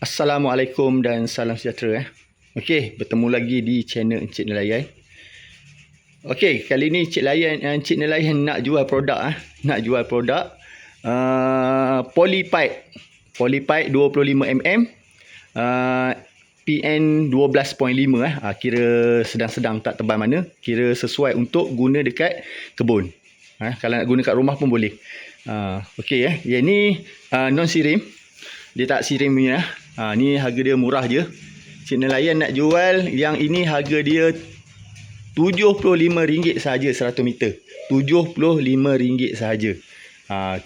Assalamualaikum dan salam sejahtera. Okey, bertemu lagi di channel Encik Nelayan. Okey, kali ni Encik Nelayan nak jual produk nak jual produk polypipe. Polypipe 25mm. PN 12.5 kira sedang-sedang, tak tebal mana, kira sesuai untuk guna dekat kebun. Kalau nak guna kat rumah pun boleh. Okey yang ni non sirim. Dia tak sirim punya. Ni harga dia murah je. Encik Nelayan nak jual yang ini, harga dia RM75 sahaja 100 meter. RM75 sahaja.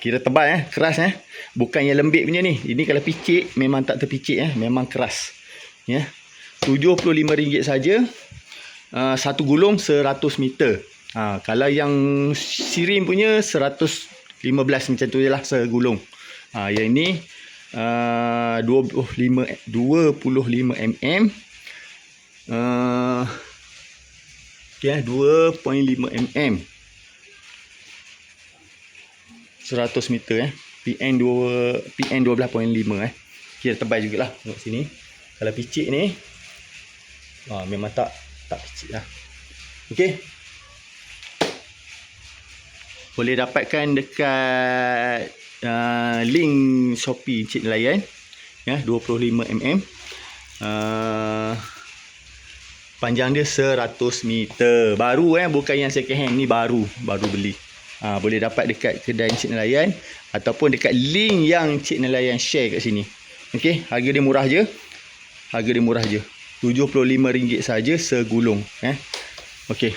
Kira tebal keras Bukan yang lembik punya ni. Ini kalau picit memang tak terpicit memang keras. Ya. RM75 sahaja. Satu gulung 100 meter. Kalau yang sirim punya 115 macam tu je lah segulung. Yang ini 25mm 2.5mm 100 meter PN 12.5 kira tebal jugalah. Tengok sini. Kalau picit ni memang tak picit lah. Okey. Boleh dapatkan dekat link Shopee Encik Nelayan 25mm. Panjang dia 100 meter. Baru bukan yang second hand, ni baru beli. Boleh dapat dekat kedai Encik Nelayan ataupun dekat link yang Encik Nelayan share kat sini. Okey, harga dia murah je. RM75 saja segulung. Okey.